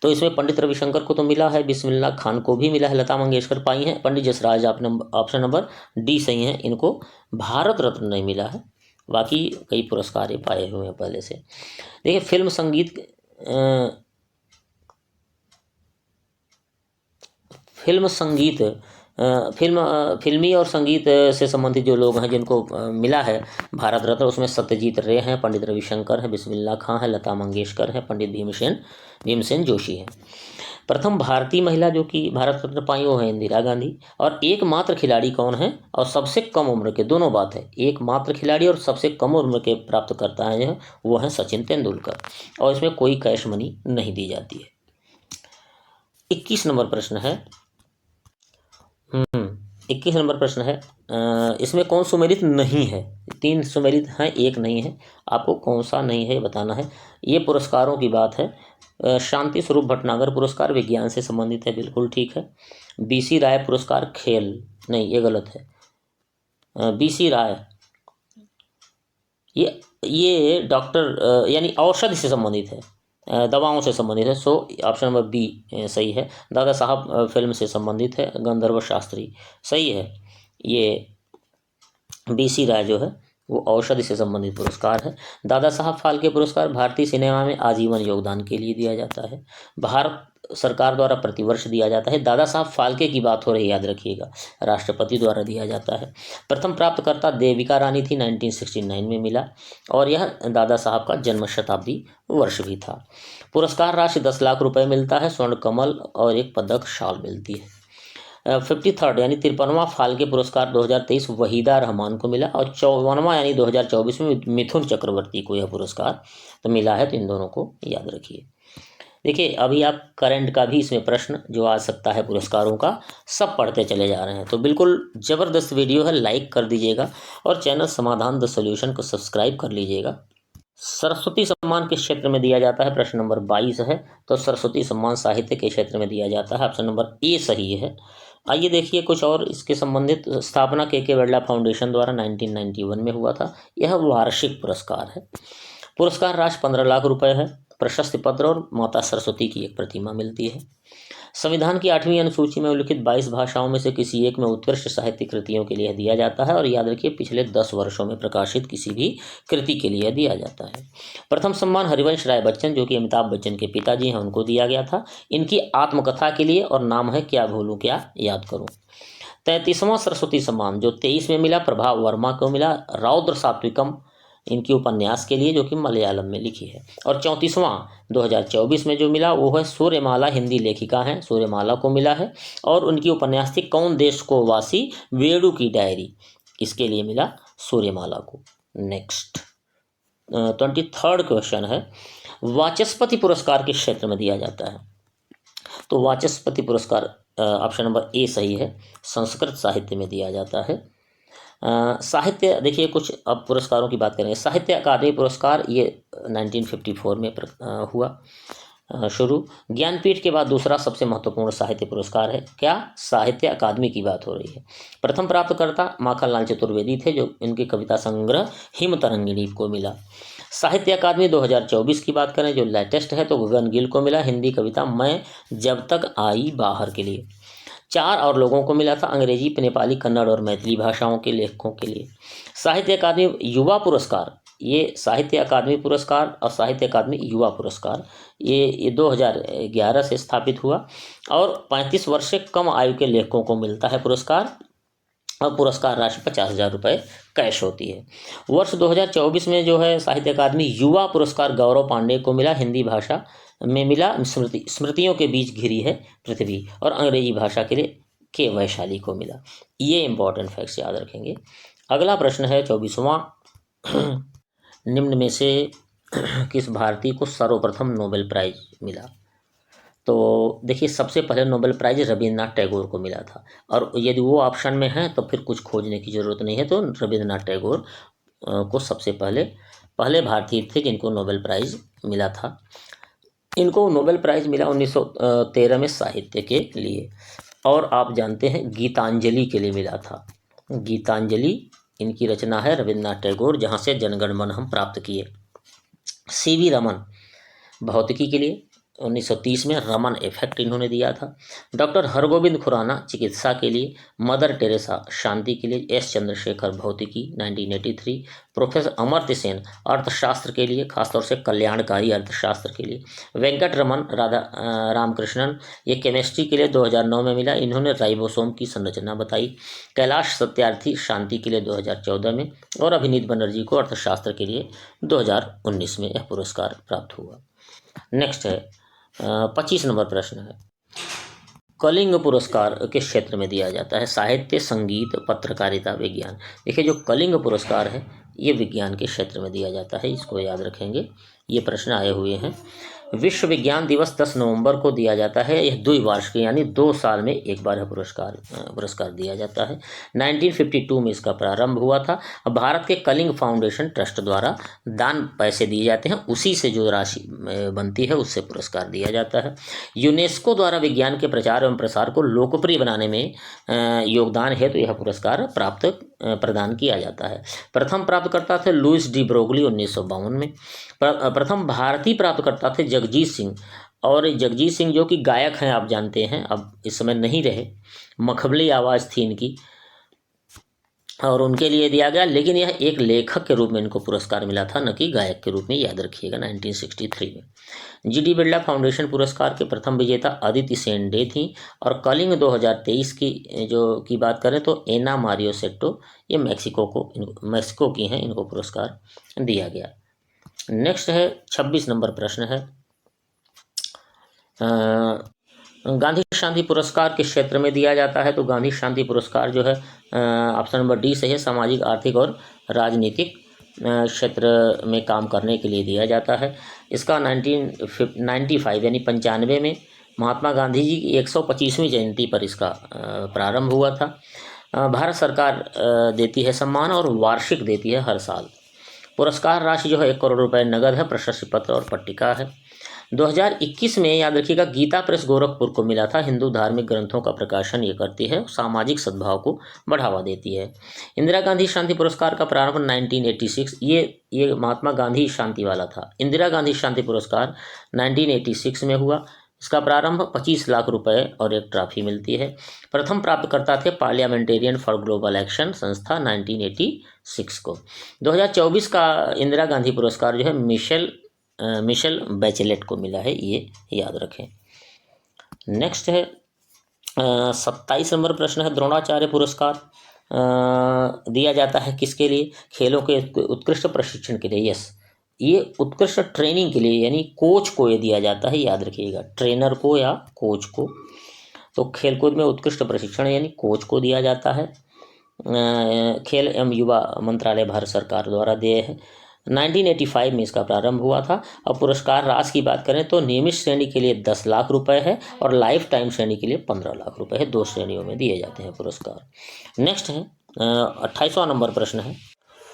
तो इसमें पंडित रविशंकर को तो मिला है, बिस्मिल्लाह खान को भी मिला है, लता मंगेशकर पाई हैं, Pandit Jasraj option number D सही है, इनको भारत रत्न नहीं मिला है। बाकी कई पुरस्कार ये पाए हुए हैं पहले से। देखिए, फिल्म संगीत फिल्मी और संगीत से संबंधित जो लोग हैं जिनको मिला है भारत रत्न, उसमें सत्यजीत रे हैं, पंडित रविशंकर है, बिस्मिल्लाह खां है, लता मंगेशकर है, पंडित भीमसेन जोशी है। प्रथम भारतीय महिला जो कि भारत रत्न पाई वो है इंदिरा गांधी। और एकमात्र खिलाड़ी कौन है? और सबसे कम उम्र के, दोनों बात है, एकमात्र खिलाड़ी और सबसे कम उम्र के प्राप्त करता है वो है सचिन तेंदुलकर। और इसमें कोई कैश मनी नहीं दी जाती है। 21 नंबर प्रश्न है, 21 नंबर प्रश्न है, इसमें कौन सुमेलित नहीं है? 3 सुमेलित हैं, एक नहीं है, आपको कौन सा नहीं है बताना है। ये पुरस्कारों की बात है। शांति स्वरूप भटनागर पुरस्कार विज्ञान से संबंधित है, बिल्कुल ठीक है। BC राय पुरस्कार खेल, नहीं ये गलत है। BC राय ये डॉक्टर यानी औषधि से संबंधित है, दवाओं से संबंधित है। सो ऑप्शन नंबर बी सही है। दादा साहब फिल्म से संबंधित है, गंधर्व शास्त्री सही है। ये BC राय जो है वो औषधि से संबंधित पुरस्कार है। दादा साहब फाल्के पुरस्कार भारतीय सिनेमा में आजीवन योगदान के लिए दिया जाता है। भारत सरकार द्वारा प्रतिवर्ष दिया जाता है। दादा साहब फाल्के की बात हो रही, याद रखिएगा, राष्ट्रपति द्वारा दिया जाता है। प्रथम प्राप्तकर्ता देविका रानी थी, 1969 में मिला, और यह दादा साहब का जन्म शताब्दी वर्ष भी था। पुरस्कार राशि 10 लाख रुपए मिलता है, स्वर्ण कमल और एक पदक शाल मिलती है। 53rd यानी 53वां फाल्के पुरस्कार 2023 वहीदा रहमान को मिला, और 54वां यानी 2024 में मिथुन चक्रवर्ती को यह पुरस्कार तो मिला है। तो इन दोनों को याद रखिए। देखिए, अभी आप करंट का भी इसमें प्रश्न जो आ सकता है पुरस्कारों का, सब पढ़ते चले जा रहे हैं। तो बिल्कुल ज़बरदस्त वीडियो है, लाइक कर दीजिएगा और चैनल समाधान द सॉल्यूशन को सब्सक्राइब कर लीजिएगा। सरस्वती सम्मान किस क्षेत्र में दिया जाता है? प्रश्न नंबर 22 है। तो सरस्वती सम्मान साहित्य के क्षेत्र में दिया जाता है, ऑप्शन नंबर ए सही है। आइए देखिए कुछ और इसके संबंधित। स्थापना के बिरला फाउंडेशन द्वारा 1991 में हुआ था। यह वार्षिक पुरस्कार है। पुरस्कार राशि 15 लाख रुपए है। प्रशस्ति पत्र और माता सरस्वती की एक प्रतिमा मिलती है। संविधान की 8वीं अनुसूची में उल्लिखित 22 भाषाओं में से किसी एक में उत्कृष्ट साहित्य कृतियों के लिए दिया जाता है, और याद रखिए पिछले 10 वर्षों में प्रकाशित किसी भी कृति के लिए दिया जाता है। प्रथम सम्मान हरिवंश राय बच्चन, जो कि अमिताभ बच्चन के पिताजी हैं, उनको दिया गया था, इनकी आत्मकथा के लिए, और नाम है क्या भूलूं क्या याद करूं। 33वां सरस्वती सम्मान जो 23 में मिला, प्रभा वर्मा को मिला, रौद्र सात्विकम इनकी उपन्यास के लिए, जो कि मलयालम में लिखी है। और 34वां 2024 में जो मिला वो है सूर्यमाला, हिंदी लेखिका हैं, सूर्यमाला को मिला है, और उनकी उपन्यास थी कौन देश को वासी, वेडू की डायरी, इसके लिए मिला सूर्यमाला को। नेक्स्ट 23rd क्वेश्चन है, वाचस्पति पुरस्कार किस क्षेत्र में दिया जाता है? तो वाचस्पति पुरस्कार ऑप्शन नंबर ए सही है, संस्कृत साहित्य में दिया जाता है। साहित्य देखिए, कुछ अब पुरस्कारों की बात करेंगे। साहित्य अकादमी पुरस्कार ये 1954 में हुआ शुरू। ज्ञानपीठ के बाद दूसरा सबसे महत्वपूर्ण साहित्य पुरस्कार है। क्या? साहित्य अकादमी की बात हो रही है। प्रथम प्राप्तकर्ता माखनलाल चतुर्वेदी थे, जो इनके कविता संग्रह हिम तरंगिणी को मिला। साहित्य अकादमी 2024 की बात करें जो लेटेस्ट है, तो गगन गिल को मिला हिंदी कविता मैं जब तक आई बाहर के लिए। 4 और लोगों को मिला था, अंग्रेजी, नेपाली, कन्नड़ और मैथिली भाषाओं के लेखकों के लिए। साहित्य अकादमी युवा पुरस्कार, ये साहित्य अकादमी पुरस्कार और साहित्य अकादमी युवा पुरस्कार ये 2011 से स्थापित हुआ, और 35 वर्ष से कम आयु के लेखकों को मिलता है पुरस्कार, और पुरस्कार राशि 50,000 रुपये कैश होती है। वर्ष 2024 में जो है साहित्य अकादमी युवा पुरस्कार गौरव पांडे को मिला, हिंदी भाषा में मिला, स्मृतियों के बीच घिरी है पृथ्वी, और अंग्रेजी भाषा के लिए के वैशाली को मिला। ये इंपॉर्टेंट फैक्ट्स याद रखेंगे। अगला प्रश्न है 24वां, निम्न में से किस भारतीय को सर्वप्रथम नोबेल प्राइज मिला? तो देखिए, सबसे पहले नोबेल प्राइज रविन्द्रनाथ टैगोर को मिला था, और यदि वो ऑप्शन में है तो फिर कुछ खोजने की ज़रूरत नहीं है। तो रविन्द्रनाथ टैगोर को सबसे पहले भारतीय थे जिनको नोबेल प्राइज़ मिला था। इनको नोबेल प्राइज़ मिला 1913 में साहित्य के लिए, और आप जानते हैं गीतांजलि के लिए मिला था। गीतांजलि इनकी रचना है रविन्द्रनाथ टैगोर, जहाँ से जनगण मन हम प्राप्त किए। सीवी रमन भौतिकी के लिए 1930 में रमन इफेक्ट इन्होंने दिया था। डॉक्टर हरगोविंद खुराना चिकित्सा के लिए, मदर टेरेसा शांति के लिए, एस चंद्रशेखर भौतिकी 1983, प्रोफेसर अमर्त्य सेन अर्थशास्त्र के लिए, खासतौर से कल्याणकारी अर्थशास्त्र के लिए, वेंकट रमन रामकृष्णन ये केमिस्ट्री के लिए 2009 में मिला, इन्होंने राइबोसोम की संरचना बताई। कैलाश सत्यार्थी शांति के लिए 2014 में, और अभिनीत बनर्जी को अर्थशास्त्र के लिए 2019 में यह पुरस्कार प्राप्त हुआ। नेक्स्ट है 25 नंबर प्रश्न है, कलिंग पुरस्कार किस क्षेत्र में दिया जाता है? साहित्य, संगीत, पत्रकारिता, विज्ञान। देखिए, जो कलिंग पुरस्कार है ये विज्ञान के क्षेत्र में दिया जाता है, इसको याद रखेंगे। ये प्रश्न आए हुए हैं। विश्व विज्ञान दिवस 10 नवंबर को दिया जाता है। यह द्विवार्षिक यानी 2 साल में एक बार पुरस्कार दिया जाता है। 1952 में इसका प्रारंभ हुआ था। भारत के कलिंग फाउंडेशन ट्रस्ट द्वारा दान पैसे दिए जाते हैं, उसी से जो राशि बनती है उससे पुरस्कार दिया जाता है। यूनेस्को द्वारा विज्ञान के प्रचार एवं प्रसार को लोकप्रिय बनाने में योगदान है, तो यह पुरस्कार प्रदान किया जाता है। प्रथम प्राप्तकर्ता थे लुइस डी ब्रोगली 1952 में। प्रथम भारतीय प्राप्तकर्ता थे जगजीत सिंह, और जगजीत सिंह जो कि गायक हैं, आप जानते हैं, अब इस समय नहीं रहे, मखमली आवाज़ थी इनकी। और उनके लिए दिया गया, लेकिन यह एक लेखक के रूप में इनको पुरस्कार मिला था, न कि गायक के रूप में, याद रखिएगा, 1963 में। जीडी बिरला फाउंडेशन पुरस्कार के प्रथम विजेता अदिति सेन डे थी। और कलिंग 2023 की बात करें तो एना मारियो सेट्टो, ये मैक्सिको की हैं, इनको पुरस्कार दिया गया। नेक्स्ट है 26 नंबर प्रश्न है, गांधी शांति पुरस्कार किस क्षेत्र में दिया जाता है? तो गांधी शांति पुरस्कार जो है ऑप्शन नंबर डी सही है, सामाजिक, आर्थिक और राजनीतिक क्षेत्र में काम करने के लिए दिया जाता है। इसका 1995 यानी 95 में महात्मा गांधी जी की 125वीं जयंती पर इसका प्रारंभ हुआ था। भारत सरकार देती है सम्मान और वार्षिक देती है हर साल। पुरस्कार राशि जो है 1 करोड़ रुपए नगद है, प्रशस्ति पत्र और पट्टिका है। 2021 में याद रखिएगा गीता प्रेस गोरखपुर को मिला था। हिंदू धार्मिक ग्रंथों का प्रकाशन ये करती है, सामाजिक सद्भाव को बढ़ावा देती है। इंदिरा गांधी शांति पुरस्कार का प्रारंभ 1986, ये महात्मा गांधी शांति वाला था। इंदिरा गांधी शांति पुरस्कार 1986 में हुआ। इसका प्रारंभ 25 लाख रुपए और एक ट्रॉफी मिलती है। प्रथम प्राप्तकर्ता थे पार्लियामेंटेरियन फॉर ग्लोबल एक्शन संस्था 1986 को। 2024 का इंदिरा गांधी पुरस्कार जो है मिशेल बैचेलेट को मिला है, ये याद रखें। नेक्स्ट है 27 नंबर प्रश्न है, द्रोणाचार्य पुरस्कार दिया जाता है किसके लिए? खेलों के उत्कृष्ट प्रशिक्षण के लिए। यस, ये उत्कृष्ट ट्रेनिंग के लिए, यानी कोच को ये दिया जाता है, याद रखिएगा, ट्रेनर को या कोच को। तो खेलकूद में उत्कृष्ट प्रशिक्षण यानी कोच को दिया जाता है। खेल एवं युवा मंत्रालय भारत सरकार द्वारा दिए है। 1985 में इसका प्रारंभ हुआ था। और पुरस्कार राशि की बात करें तो नियमित श्रेणी के लिए 10 लाख रुपए है और लाइफ टाइम श्रेणी के लिए 15 लाख रुपए है। 2 श्रेणियों में दिए जाते हैं पुरस्कार। नेक्स्ट है 28वां नंबर प्रश्न है,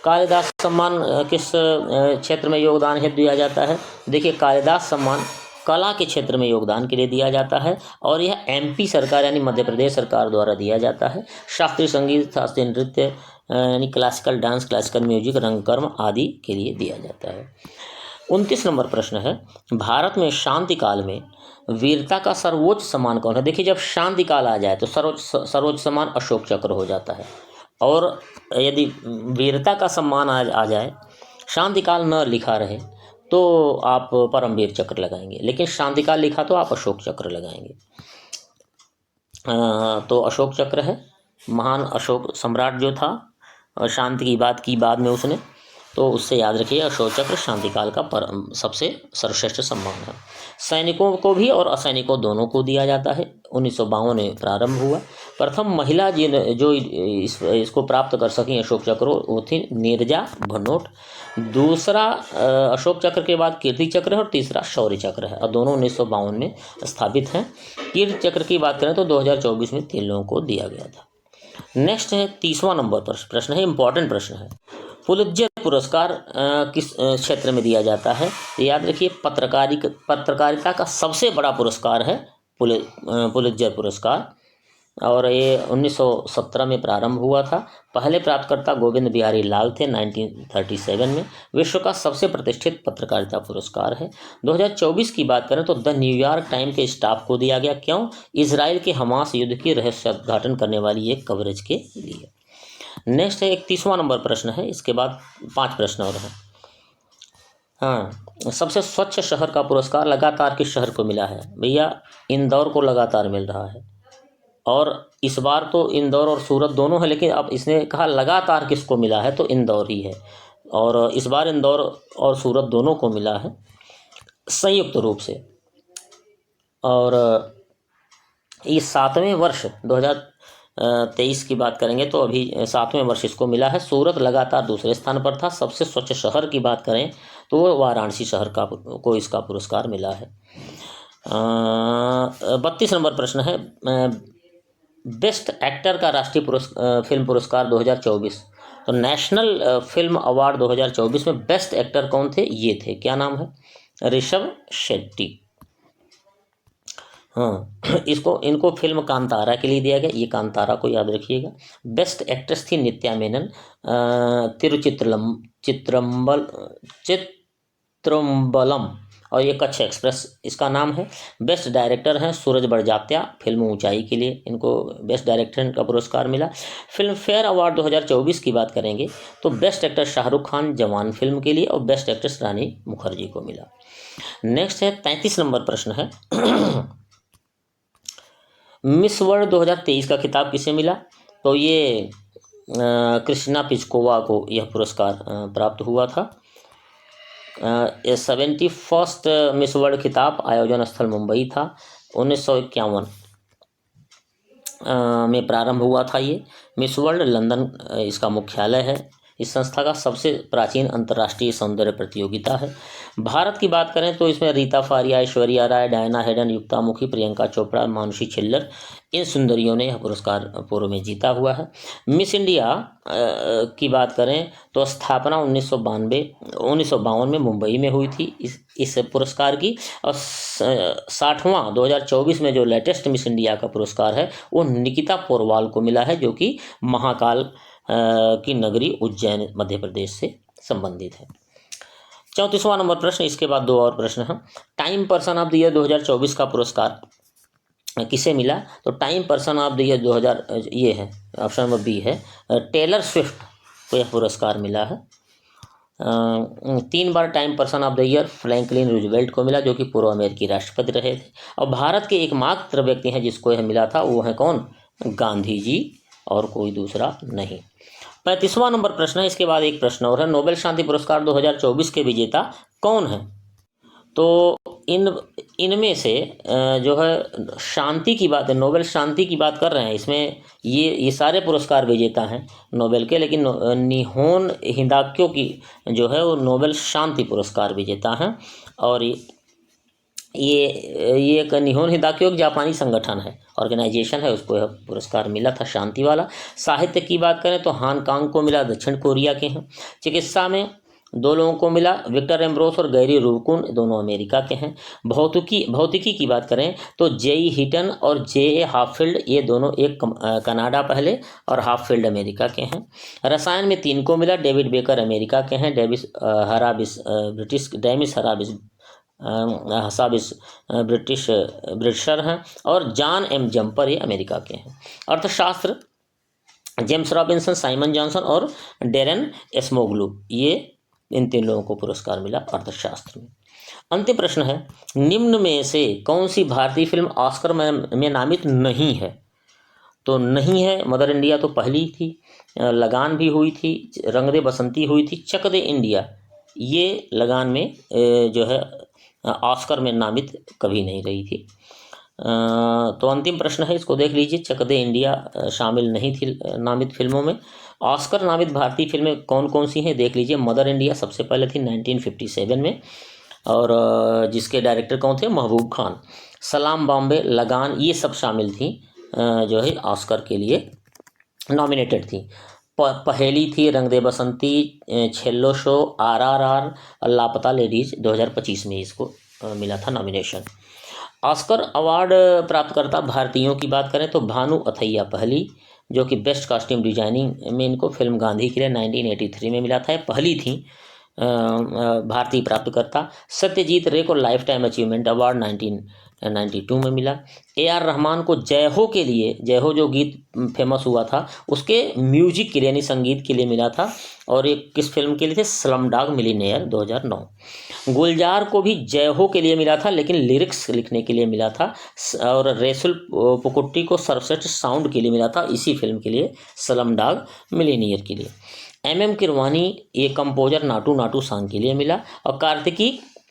कालिदास सम्मान किस क्षेत्र में योगदान हेतु दिया जाता है? देखिए, कालिदास सम्मान कला के क्षेत्र में योगदान के लिए दिया जाता है और यह एमपी सरकार यानी मध्य प्रदेश सरकार द्वारा दिया जाता है। शास्त्रीय संगीत, शास्त्रीय नृत्य यानी क्लासिकल डांस, क्लासिकल म्यूजिक, रंगकर्म आदि के लिए दिया जाता है। 29 नंबर प्रश्न है, भारत में शांति काल में वीरता का सर्वोच्च सम्मान कौन है? देखिए, जब शांति काल आ जाए तो सर्वोच्च सम्मान अशोक चक्र हो जाता है। और यदि वीरता का सम्मान आ जाए, शांति काल न लिखा रहे तो आप परमवीर चक्र लगाएंगे, लेकिन शांतिकाल लिखा तो आप अशोक चक्र लगाएंगे। तो अशोक चक्र है, महान अशोक सम्राट जो था, शांति की बात की बाद में उसने, तो उससे याद रखिए अशोक चक्र शांतिकाल का सबसे सर्वश्रेष्ठ सम्मान है। सैनिकों को भी और असैनिकों दोनों को दिया जाता है। 1952 में प्रारंभ हुआ। प्रथम महिला जो इसको प्राप्त कर सकें अशोक चक्र, वो थी नीरजा भनोट। दूसरा अशोक चक्र के बाद कीर्ति चक्र है और तीसरा शौर्य चक्र है और दोनों 1952 में स्थापित हैं। कीर्ति चक्र की बात करें तो 2024 में 3 लोगों को दिया गया था। नेक्स्ट है 30वां नंबर प्रश्न है, इंपॉर्टेंट प्रश्न है, पुलित्जर पुरस्कार किस क्षेत्र में दिया जाता है? याद रखिए, पत्रकारिता का सबसे बड़ा पुरस्कार है पुलित्जर पुरस्कार और ये 1917 में प्रारंभ हुआ था। पहले प्राप्तकर्ता गोविंद बिहारी लाल थे 1937 में। विश्व का सबसे प्रतिष्ठित पत्रकारिता पुरस्कार है। 2024 की बात करें तो द न्यूयॉर्क टाइम के स्टाफ को दिया गया। क्यों? इजराइल के हमास युद्ध की रहस्योद्घाटन करने वाली एक कवरेज के लिए। नेक्स्ट है 31वां नंबर प्रश्न है, इसके बाद 5 प्रश्न और हैं। हाँ, सबसे स्वच्छ शहर का पुरस्कार लगातार किस शहर को मिला है? भैया, इंदौर को लगातार मिल रहा है और इस बार तो इंदौर और सूरत दोनों है, लेकिन अब इसने कहा लगातार किसको मिला है तो इंदौर ही है। और इस बार इंदौर और सूरत दोनों को मिला है संयुक्त रूप से। और ये 7वें वर्ष 2023 की बात करेंगे तो अभी 7वें वर्ष इसको मिला है। सूरत लगातार दूसरे स्थान पर था। सबसे स्वच्छ शहर की बात करें तो वो वाराणसी शहर को इसका पुरस्कार मिला है। 32 नंबर प्रश्न है, बेस्ट एक्टर का राष्ट्रीय फिल्म पुरस्कार 2024। तो नेशनल फिल्म अवार्ड 2024 में बेस्ट एक्टर कौन थे? ये थे, क्या नाम है? ऋषभ शेट्टी। हाँ, इनको फिल्म कांतारा के लिए दिया गया। ये कांतारा को याद रखिएगा। बेस्ट एक्ट्रेस थी नित्या मेनन, तिरुचित्रम्बलम और ये कच्छ एक्सप्रेस इसका नाम है। बेस्ट डायरेक्टर हैं सूरज बड़जात्या, फिल्म ऊंचाई के लिए इनको बेस्ट डायरेक्टर का पुरस्कार मिला। फिल्म फेयर अवार्ड 2024 की बात करेंगे तो बेस्ट एक्टर शाहरुख खान जवान फिल्म के लिए और बेस्ट एक्ट्रेस रानी मुखर्जी को मिला। नेक्स्ट है 33 नंबर प्रश्न है मिस वर्ल्ड 2023 का खिताब किसे मिला? तो ये कृष्णा पिचकोवा को यह पुरस्कार प्राप्त हुआ था। 71st मिस वर्ल्ड खिताब आयोजन स्थल मुंबई था। 1951 में प्रारंभ हुआ था। ये मिस वर्ल्ड लंदन इसका मुख्यालय है। इस संस्था का सबसे प्राचीन अंतर्राष्ट्रीय सौंदर्य प्रतियोगिता है। भारत की बात करें तो इसमें रीता फारिया, ऐश्वर्या राय, डायना हेडन, युक्ता मुखी, प्रियंका चोपड़ा, मानुषी छिल्लर, इन सुंदरियों ने यह पुरस्कार पूर्व में जीता हुआ है। मिस इंडिया की बात करें तो स्थापना 1952 में मुंबई में हुई थी इस पुरस्कार की। और 60वां 2024 में जो लेटेस्ट मिस इंडिया का पुरस्कार है वो निकिता पोरवाल को मिला है, जो कि महाकाल की नगरी उज्जैन मध्य प्रदेश से संबंधित है। 34वां नंबर प्रश्न, इसके बाद दो और प्रश्न हैं। Time person of the year 2024 का पुरस्कार किसे मिला? तो Time person of the year 2000 ये है, ऑप्शन नंबर बी है, टेलर स्विफ्ट को यह पुरस्कार मिला है। 3 बार Time person of the year Franklin Roosevelt को मिला, जो कि पूर्व अमेरिकी राष्ट्रपति रहे थे। और भारत के एकमात्र व्यक्ति हैं जिसको यह मिला था, वो है कौन? गांधी जी, और कोई दूसरा नहीं। 35वां नंबर प्रश्न है, इसके बाद एक प्रश्न और है। नोबेल शांति पुरस्कार 2024 के विजेता कौन है? तो इनमें से जो है शांति की बात है, नोबेल शांति की बात कर रहे हैं। इसमें ये सारे पुरस्कार विजेता हैं नोबेल के, लेकिन निहोन हिदाक्यो की जो है वो नोबेल शांति पुरस्कार विजेता हैं। और ये एक निहोन हिदाक्यो एक जापानी संगठन है, ऑर्गेनाइजेशन है, उसको यह पुरस्कार मिला था शांति वाला। साहित्य की बात करें तो हांगकांग को मिला, दक्षिण कोरिया के हैं। चिकित्सा में 2 लोगों को मिला, विक्टर एम्ब्रोस और गैरी रूबकुन, दोनों अमेरिका के हैं। भौतिकी की बात करें तो जेई हिटन और जे हाफील्ड, ये दोनों, एक कनाडा पहले और हाफील्ड अमेरिका के हैं। रसायन में 3 को मिला, डेविड बेकर अमेरिका के हैं, डेमिस हसाबिस ब्रिटिशर हैं, और जॉन एम जम्पर ये अमेरिका के हैं। अर्थशास्त्र जेम्स रॉबिन्सन, साइमन जॉनसन और डेरेन एस्मोग्लू, ये इन 3 लोगों को पुरस्कार मिला अर्थशास्त्र में। अंतिम प्रश्न है, निम्न में से कौन सी भारतीय फिल्म ऑस्कर में नामित नहीं है? तो नहीं है मदर इंडिया तो पहली थी, लगान भी हुई थी, रंग दे बसंती हुई थी, चक दे इंडिया ये लगान में जो है ऑस्कर में नामित कभी नहीं रही थी। तो अंतिम प्रश्न है, इसको देख लीजिए। चक दे इंडिया शामिल नहीं थी नामित फिल्मों में। ऑस्कर नामित भारतीय फिल्में कौन कौन सी हैं देख लीजिए। मदर इंडिया सबसे पहले थी 1957 में, और जिसके डायरेक्टर कौन थे? महबूब खान। सलाम बॉम्बे, लगान, ये सब शामिल थी जो है ऑस्कर के लिए नॉमिनेटेड थी। पहेली थी, रंग दे बसंती, छेल्लो शो, RRR, लापता लेडीज 2025 में इसको मिला था नॉमिनेशन। ऑस्कर अवार्ड प्राप्तकर्ता भारतीयों की बात करें तो भानु अथैया पहली, जो कि बेस्ट कॉस्ट्यूम डिजाइनिंग में इनको फिल्म गांधी के लिए 1983 में मिला था, पहली थी भारतीय प्राप्तकर्ता। सत्यजीत रे को लाइफ टाइम अचीवमेंट अवार्ड 1992 में मिला। AR रहमान को जय हो के लिए, जय हो जो गीत फेमस हुआ था उसके म्यूजिक के लिए यानी संगीत के लिए मिला था, और एक किस फिल्म के लिए थे? Slumdog millionaire 2009। गुलजार को भी जय हो के लिए मिला था, लेकिन लिरिक्स लिखने के लिए मिला था। और रेसुल पुकुट्टी को सर्वश्रेष्ठ साउंड के लिए मिला था, इसी फिल्म के लिए, स्लमडॉग मिलियनेयर के लिए। MM किरवानी ये कंपोजर नाटू नाटू सॉन्ग के लिए मिला। और कार्तिकी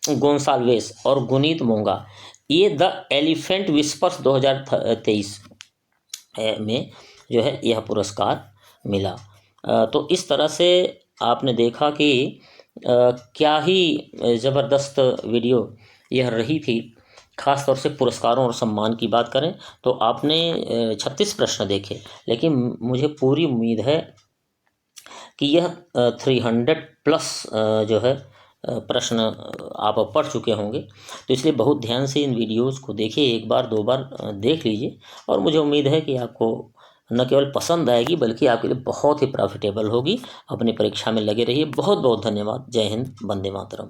गोंसाल्वेस और गुनीत मोंगा ये द एलिफेंट विस्पर्स 2023 में जो है यह पुरस्कार मिला। तो इस तरह से आपने देखा कि क्या ही ज़बरदस्त वीडियो यह रही थी। ख़ास तौर से पुरस्कारों और सम्मान की बात करें तो आपने 36 प्रश्न देखे, लेकिन मुझे पूरी उम्मीद है कि यह 300+ जो है प्रश्न आप पढ़ चुके होंगे। तो इसलिए बहुत ध्यान से इन वीडियोज़ को देखिए, 1 बार 2 बार देख लीजिए, और मुझे उम्मीद है कि आपको न केवल पसंद आएगी बल्कि आपके लिए बहुत ही प्रॉफिटेबल होगी। अपनी परीक्षा में लगे रहिए। बहुत बहुत धन्यवाद। जय हिंद, वंदे मातरम।